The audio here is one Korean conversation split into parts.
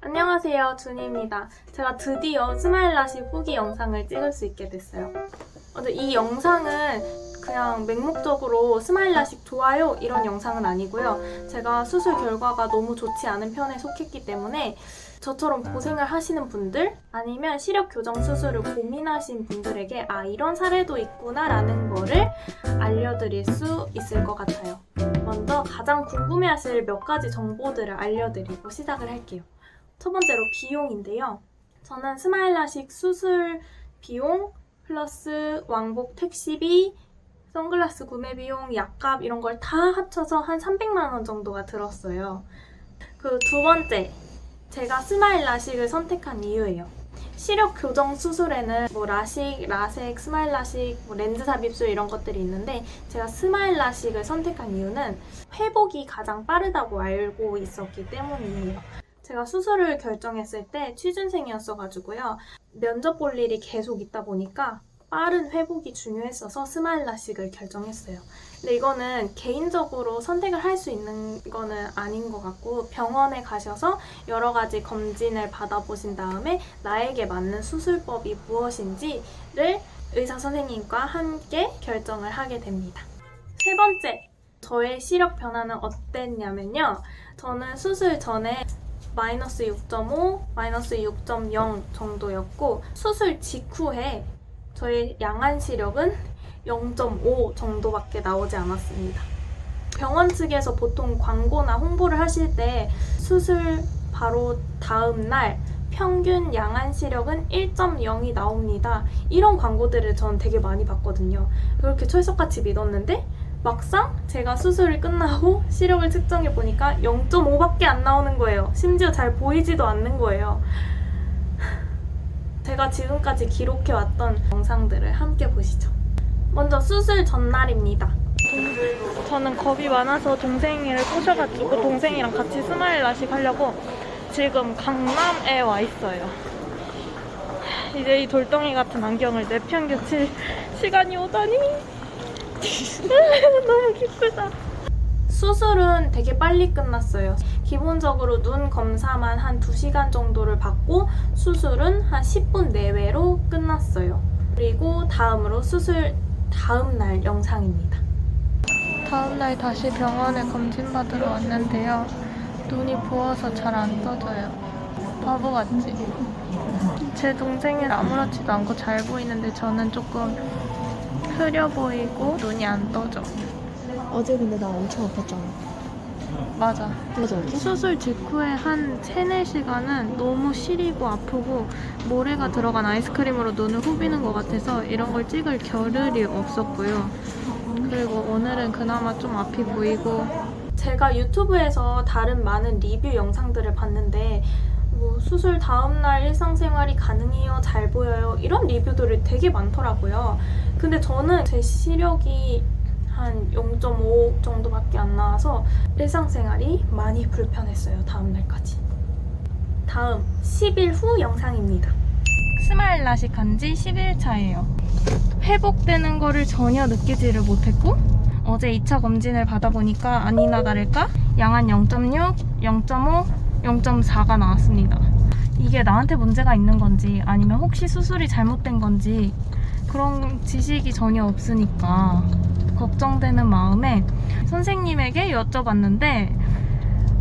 안녕하세요, 준이입니다. 제가 드디어 스마일라식 후기 영상을 찍을 수 있게 됐어요. 근데 이 영상은 그냥 맹목적으로 스마일라식 좋아요 이런 영상은 아니고요. 제가 수술 결과가 너무 좋지 않은 편에 속했기 때문에 저처럼 고생을 하시는 분들 아니면 시력 교정 수술을 고민하신 분들에게 이런 사례도 있구나 라는 거를 알려드릴 수 있을 것 같아요. 먼저 가장 궁금해하실 몇 가지 정보들을 알려드리고 시작을 할게요. 첫 번째로 비용인데요. 저는 스마일라식 수술 비용 플러스 왕복 택시비, 선글라스 구매 비용, 약값 이런 걸 다 합쳐서 한 300만 원 정도가 들었어요. 그 두 번째, 제가 스마일라식을 선택한 이유예요. 시력 교정 수술에는 라식, 라섹, 스마일라식, 렌즈 삽입술 이런 것들이 있는데 제가 스마일라식을 선택한 이유는 회복이 가장 빠르다고 알고 있었기 때문이에요. 제가 수술을 결정했을 때 취준생이었어가지고요. 면접 볼 일이 계속 있다 보니까 빠른 회복이 중요했어서 스마일라식을 결정했어요. 근데 이거는 개인적으로 선택을 할 수 있는 거는 아닌 것 같고 병원에 가셔서 여러 가지 검진을 받아보신 다음에 나에게 맞는 수술법이 무엇인지를 의사 선생님과 함께 결정을 하게 됩니다. 세 번째, 저의 시력 변화는 어땠냐면요. 저는 수술 전에 마이너스 6.5, 마이너스 6.0 정도였고 수술 직후에 저의 양안 시력은 0.5 정도밖에 나오지 않았습니다. 병원 측에서 보통 광고나 홍보를 하실 때 수술 바로 다음 날 평균 양안 시력은 1.0이 나옵니다. 이런 광고들을 전 되게 많이 봤거든요. 그렇게 철석같이 믿었는데 막상 제가 수술을 끝나고 시력을 측정해보니까 0.5밖에 안 나오는 거예요. 심지어 잘 보이지도 않는 거예요. 제가 지금까지 기록해왔던 영상들을 함께 보시죠. 먼저 수술 전날입니다. 저는 겁이 많아서 동생이를 꼬셔가지고 동생이랑 같이 스마일라식 하려고 지금 강남에 와 있어요. 이제 이 돌덩이 같은 안경을 내팽개칠 시간이 오다니 너무 기쁘다. 수술은 되게 빨리 끝났어요. 기본적으로 눈 검사만 한 2시간 정도를 받고 수술은 한 10분 내외로 끝났어요. 그리고 다음으로 수술 다음날 영상입니다. 다음날 다시 병원에 검진받으러 왔는데요. 눈이 부어서 잘 안 떠져요. 바보 같지? 제 동생은 아무렇지도 않고 잘 보이는데 저는 조금 흐려 보이고 눈이 안 떠져. 어제 근데 나 엄청 아팠잖아. 맞아. 맞아, 어제? 수술 직후에 한 3-4시간은 너무 시리고 아프고 모래가 들어간 아이스크림으로 눈을 후비는 것 같아서 이런 걸 찍을 겨를이 없었고요. 그리고 오늘은 그나마 좀 앞이 보이고 제가 유튜브에서 다른 많은 리뷰 영상들을 봤는데 수술 다음날 일상생활이 가능해요, 잘 보여요 이런 리뷰들이 되게 많더라고요. 근데 저는 제 시력이 한 0.5 정도밖에 안 나와서 일상생활이 많이 불편했어요, 다음날까지. 다음 10일 후 영상입니다. 스마일라식 한 지 10일 차예요. 회복되는 거를 전혀 느끼지를 못했고 어제 2차 검진을 받아보니까 아니나 다를까 양안 0.6, 0.5, 0.4가 나왔습니다. 이게 나한테 문제가 있는 건지 아니면 혹시 수술이 잘못된 건지 그런 지식이 전혀 없으니까 걱정되는 마음에 선생님에게 여쭤봤는데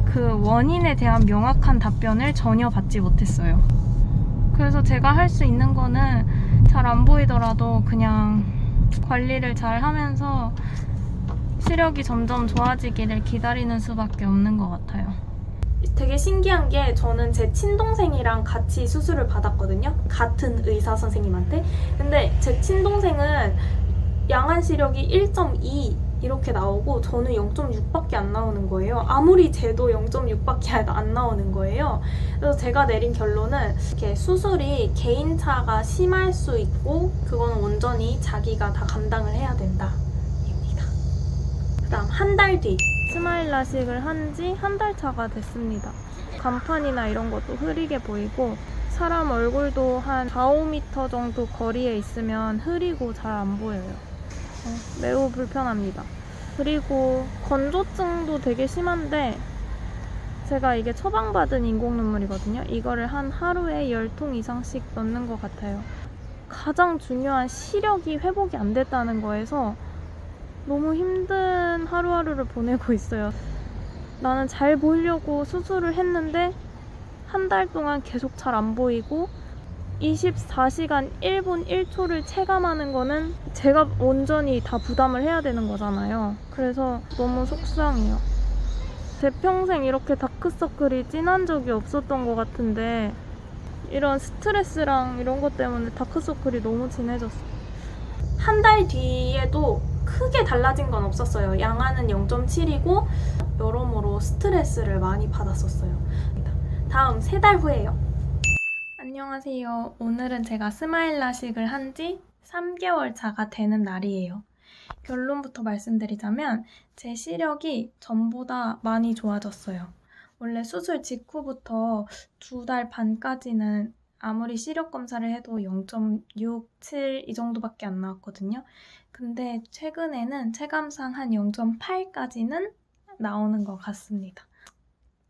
그 원인에 대한 명확한 답변을 전혀 받지 못했어요. 그래서 제가 할 수 있는 거는 잘 안 보이더라도 그냥 관리를 잘 하면서 시력이 점점 좋아지기를 기다리는 수밖에 없는 것 같아요. 되게 신기한 게 저는 제 친동생이랑 같이 수술을 받았거든요. 같은 의사 선생님한테. 근데 제 친동생은 양안 시력이 1.2 이렇게 나오고 저는 0.6밖에 안 나오는 거예요. 아무리 재도 0.6밖에 안 나오는 거예요. 그래서 제가 내린 결론은 이렇게 수술이 개인차가 심할 수 있고 그거는 온전히 자기가 다 감당을 해야 된다 입니다. 그다음 한 달 뒤 스마일라식을 한 지 한 달 차가 됐습니다. 간판이나 이런 것도 흐리게 보이고 사람 얼굴도 한 4-5m 정도 거리에 있으면 흐리고 잘 안 보여요. 매우 불편합니다. 그리고 건조증도 되게 심한데 제가 이게 처방받은 인공 눈물이거든요. 이거를 한 하루에 10통 이상씩 넣는 것 같아요. 가장 중요한 시력이 회복이 안 됐다는 거에서 너무 힘든 하루하루를 보내고 있어요. 나는 잘 보이려고 수술을 했는데 한 달 동안 계속 잘 안 보이고 24시간 1분 1초를 체감하는 거는 제가 온전히 다 부담을 해야 되는 거잖아요. 그래서 너무 속상해요. 제 평생 이렇게 다크서클이 진한 적이 없었던 것 같은데 이런 스트레스랑 이런 것 때문에 다크서클이 너무 진해졌어요. 한 달 뒤에도 크게 달라진 건 없었어요. 양아는 0.7이고 여러모로 스트레스를 많이 받았었어요. 다음 3달 후에요. 안녕하세요. 오늘은 제가 스마일 라식을 한 지 3개월 차가 되는 날이에요. 결론부터 말씀드리자면 제 시력이 전보다 많이 좋아졌어요. 원래 수술 직후부터 2달 반까지는 아무리 시력 검사를 해도 0.6, 7 이 정도밖에 안 나왔거든요. 근데 최근에는 체감상 한 0.8까지는 나오는 것 같습니다.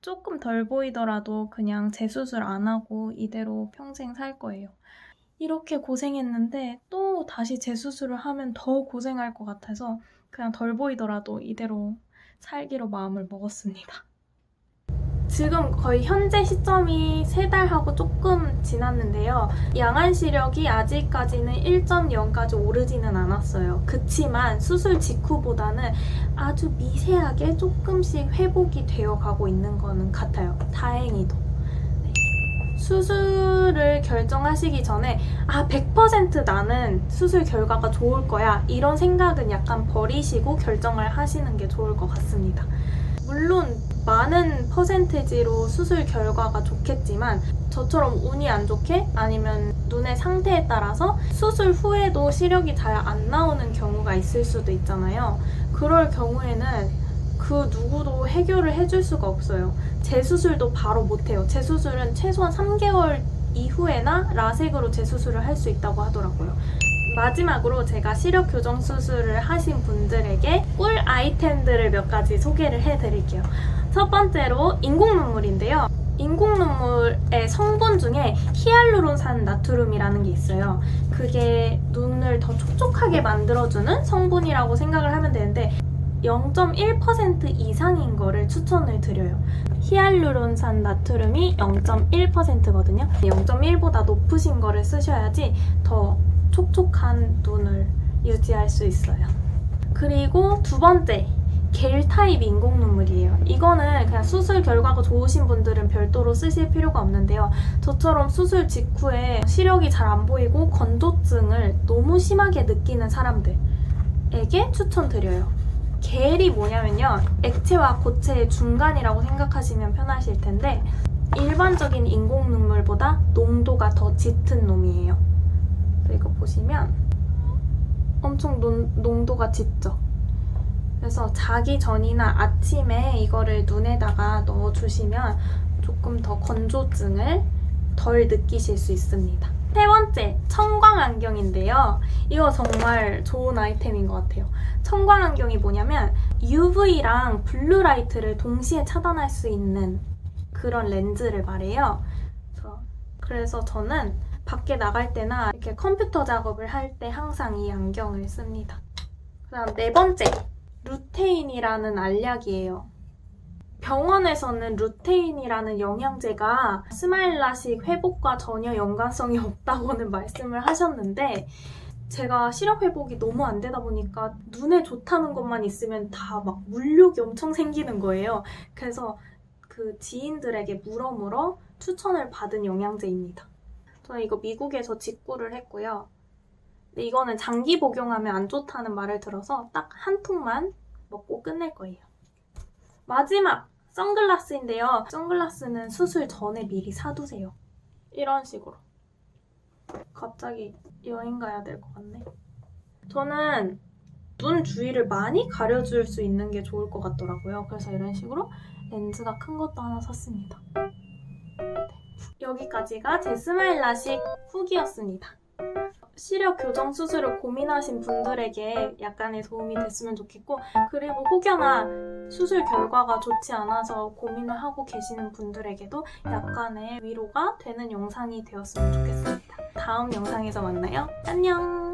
조금 덜 보이더라도 그냥 재수술 안 하고 이대로 평생 살 거예요. 이렇게 고생했는데 또 다시 재수술을 하면 더 고생할 것 같아서 그냥 덜 보이더라도 이대로 살기로 마음을 먹었습니다. 지금 거의 현재 시점이 3달하고 조금 지났는데요. 양안 시력이 아직까지는 1.0까지 오르지는 않았어요. 그치만 수술 직후보다는 아주 미세하게 조금씩 회복이 되어가고 있는 거는 같아요. 다행히도. 수술을 결정하시기 전에 100% 나는 수술 결과가 좋을 거야 이런 생각은 약간 버리시고 결정을 하시는 게 좋을 것 같습니다. 물론 많은 퍼센티지로 수술 결과가 좋겠지만 저처럼 운이 안 좋게 아니면 눈의 상태에 따라서 수술 후에도 시력이 잘 안 나오는 경우가 있을 수도 있잖아요. 그럴 경우에는 그 누구도 해결을 해줄 수가 없어요. 재수술도 바로 못해요. 재수술은 최소한 3개월 이후에나 라섹으로 재수술을 할 수 있다고 하더라고요. 마지막으로 제가 시력 교정 수술을 하신 분들에게 꿀 아이템들을 몇 가지 소개를 해드릴게요. 첫 번째로 인공 눈물인데요. 인공 눈물의 성분 중에 히알루론산 나트륨이라는 게 있어요. 그게 눈을 더 촉촉하게 만들어주는 성분이라고 생각을 하면 되는데 0.1% 이상인 거를 추천을 드려요. 히알루론산 나트륨이 0.1%거든요. 0.1보다 높으신 거를 쓰셔야지 더 촉촉한 눈을 유지할 수 있어요. 그리고 두 번째, 겔 타입 인공 눈물이에요. 이거는 그냥 수술 결과가 좋으신 분들은 별도로 쓰실 필요가 없는데요. 저처럼 수술 직후에 시력이 잘 안 보이고 건조증을 너무 심하게 느끼는 사람들에게 추천드려요. 겔이 뭐냐면요. 액체와 고체의 중간이라고 생각하시면 편하실 텐데 일반적인 인공 눈물보다 농도가 더 짙은 놈이에요. 이거 보시면 엄청 농도가 짙죠? 그래서 자기 전이나 아침에 이거를 눈에다가 넣어주시면 조금 더 건조증을 덜 느끼실 수 있습니다. 세 번째, 청광 안경인데요. 이거 정말 좋은 아이템인 것 같아요. 청광 안경이 뭐냐면 UV랑 블루라이트를 동시에 차단할 수 있는 그런 렌즈를 말해요. 그래서 저는 밖에 나갈 때나 이렇게 컴퓨터 작업을 할 때 항상 이 안경을 씁니다. 그다음 네 번째, 루테인이라는 알약이에요. 병원에서는 루테인이라는 영양제가 스마일 라식 회복과 전혀 연관성이 없다고는 말씀을 하셨는데 제가 시력 회복이 너무 안 되다 보니까 눈에 좋다는 것만 있으면 다 막 물욕이 엄청 생기는 거예요. 그래서 그 지인들에게 물어 추천을 받은 영양제입니다. 저는 이거 미국에서 직구를 했고요. 근데 이거는 장기 복용하면 안 좋다는 말을 들어서 딱 한 통만 먹고 끝낼 거예요. 마지막! 선글라스인데요. 선글라스는 수술 전에 미리 사두세요. 이런 식으로. 갑자기 여행 가야 될 것 같네. 저는 눈 주위를 많이 가려줄 수 있는 게 좋을 것 같더라고요. 그래서 이런 식으로 렌즈가 큰 것도 하나 샀습니다. 여기까지가 제 스마일 라식 후기였습니다. 시력 교정 수술을 고민하신 분들에게 약간의 도움이 됐으면 좋겠고, 그리고 혹여나 수술 결과가 좋지 않아서 고민을 하고 계시는 분들에게도 약간의 위로가 되는 영상이 되었으면 좋겠습니다. 다음 영상에서 만나요. 안녕!